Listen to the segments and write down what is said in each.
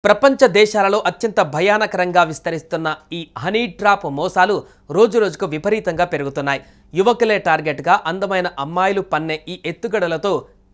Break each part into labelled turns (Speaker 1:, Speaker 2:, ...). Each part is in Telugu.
Speaker 1: ప్రపంచ దేశాలలో అత్యంత భయానకరంగా విస్తరిస్తున్న ఈ హనీ ట్రాప్ మోసాలు రోజురోజుకు విపరీతంగా పెరుగుతున్నాయి. యువకులే టార్గెట్గా అందమైన అమ్మాయిలు పన్నే ఈ ఎత్తుగడలతో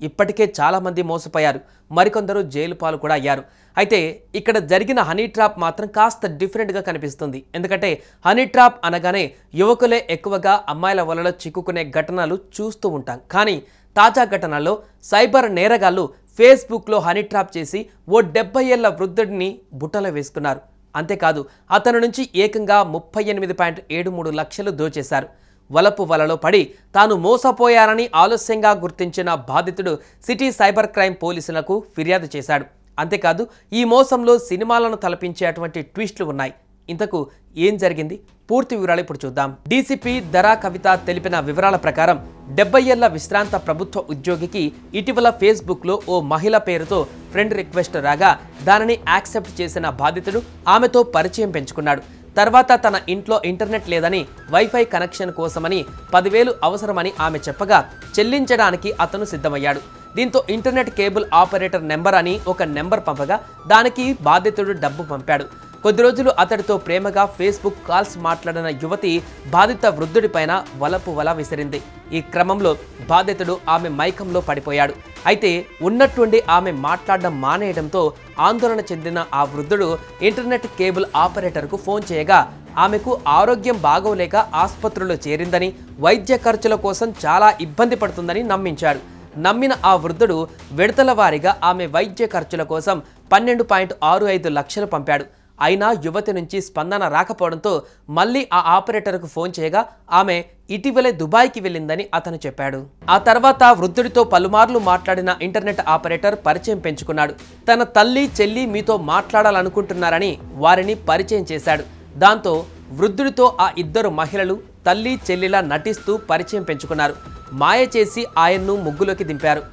Speaker 1: ఇప్పటికే చాలా మంది మోసపోయారు. మరికొందరు జైలు పాలు కూడా అయ్యారు. అయితే ఇక్కడ జరిగిన హనీ ట్రాప్ మాత్రం కాస్త డిఫరెంట్గా కనిపిస్తుంది. ఎందుకంటే హనీ ట్రాప్ అనగానే యువకులే ఎక్కువగా అమ్మాయిల వలలో చిక్కుకునే ఘటనలు చూస్తూ ఉంటాం. కానీ తాజా ఘటనల్లో సైబర్ నేరగాళ్లు ఫేస్బుక్లో హనీ ట్రాప్ చేసి ఓ 70 ఏళ్ల వృద్ధుడిని బుట్టలో వేసుకున్నారు. అంతేకాదు అతని నుంచి ఏకంగా 38.73 లక్షలు దోచేశారు. వలపు వలలో పడి తాను మోసపోయారని ఆలస్యంగా గుర్తించిన బాధితుడు సిటీ సైబర్ క్రైమ్ పోలీసులకు ఫిర్యాదు చేశాడు. అంతేకాదు ఈ మోసంలో సినిమాలను తలపించేటువంటి ట్విస్టులు ఉన్నాయి. ఇంతకు ఏం జరిగింది? పూర్తి వివరాలు ఇప్పుడు చూద్దాం. డీసీపీ ధరా కవిత తెలిపిన వివరాల ప్రకారం 70 ఏళ్ల విశ్రాంత ప్రభుత్వ ఉద్యోగికి ఇటీవల ఫేస్బుక్లో ఓ మహిళ పేరుతో ఫ్రెండ్ రిక్వెస్ట్ రాగా దానిని యాక్సెప్ట్ చేసిన బాధితుడు ఆమెతో పరిచయం పెంచుకున్నాడు. తర్వాత తన ఇంట్లో ఇంటర్నెట్ లేదని వైఫై కనెక్షన్ కోసమని 10,000 అవసరమని ఆమె చెప్పగా చెల్లించడానికి అతను సిద్ధమయ్యాడు. దీంతో ఇంటర్నెట్ కేబుల్ ఆపరేటర్ నెంబర్ అని ఒక నెంబర్ పంపగా దానికి బాధితుడు డబ్బు పంపాడు. కొద్ది రోజులు అతడితో ప్రేమగా ఫేస్బుక్ కాల్స్ మాట్లాడిన యువతి బాధిత వృద్ధుడిపైన వలపు వల విసిరింది. ఈ క్రమంలో బాధితుడు ఆమె మైకంలో పడిపోయాడు. అయితే ఉన్నట్టుండి ఆమె మాట్లాడడం మానేయడంతో ఆందోళన చెందిన ఆ వృద్ధుడు ఇంటర్నెట్ కేబుల్ ఆపరేటర్కు ఫోన్ చేయగా ఆమెకు ఆరోగ్యం బాగోలేక ఆసుపత్రిలో చేరిందని, వైద్య ఖర్చుల కోసం చాలా ఇబ్బంది పడుతుందని నమ్మించాడు. నమ్మిన ఆ వృద్ధుడు విడతల వారీగా ఆమె వైద్య ఖర్చుల కోసం 12.65 లక్షలు పంపాడు. అయినా యువతి నుంచి స్పందన రాకపోవడంతో మళ్ళీ ఆ ఆపరేటర్కు ఫోన్ చేయగా ఆమె ఇటీవలే దుబాయ్కి వెళ్ళిందని అతను చెప్పాడు. ఆ తర్వాత వృద్ధుడితో పలుమార్లు మాట్లాడిన ఇంటర్నెట్ ఆపరేటర్ పరిచయం పెంచుకున్నాడు. తన తల్లి చెల్లి మీతో మాట్లాడాలనుకుంటున్నారని వారిని పరిచయం చేశాడు. దాంతో వృద్ధుడితో ఆ ఇద్దరు మహిళలు తల్లి చెల్లిలా నటిస్తూ పరిచయం పెంచుకున్నారు. మాయ చేసి ఆయన్ను ముగ్గులోకి దింపారు.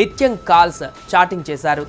Speaker 1: నిత్యం కాల్స్, చాటింగ్ చేశారు.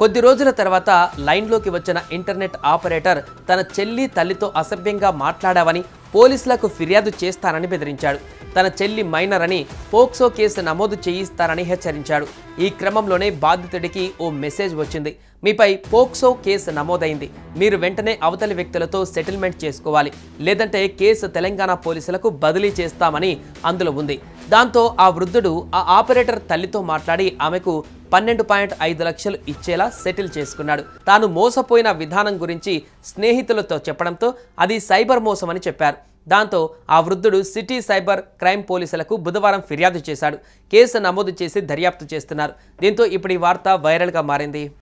Speaker 1: కొద్ది రోజుల తర్వాత లైన్లోకి వచ్చిన ఇంటర్నెట్ ఆపరేటర్ తన చెల్లి తల్లితో అసభ్యంగా మాట్లాడావని పోలీసులకు ఫిర్యాదు చేస్తానని బెదిరించాడు. తన చెల్లి మైనర్ అని పోక్సో కేసు నమోదు చేయిస్తారని హెచ్చరించాడు. ఈ క్రమంలోనే బాధితుడికి ఓ మెసేజ్ వచ్చింది. మీపై పోక్సో కేసు నమోదైంది. మీరు వెంటనే అవతలి వ్యక్తులతో సెటిల్మెంట్ చేసుకోవాలి, లేదంటే కేసు తెలంగాణ పోలీసులకు బదిలీ చేస్తామని అందులో ఉంది. దాంతో ఆ వృద్ధుడు ఆ ఆపరేటర్ తల్లితో మాట్లాడి ఆమెకు 12.5 లక్షలు ఇచ్చేలా సెటిల్ చేసుకున్నాడు. తాను మోసపోయిన విధానం గురించి స్నేహితులతో చెప్పడంతో అది సైబర్ మోసం అని చెప్పారు. దాంతో ఆ వృద్ధుడు సిటీ సైబర్ క్రైమ్ పోలీసులకు బుధవారం ఫిర్యాదు చేశాడు. కేసు నమోదు చేసి దర్యాప్తు చేస్తున్నారు. దీంతో ఇప్పుడు ఈ వార్త వైరల్గా మారింది.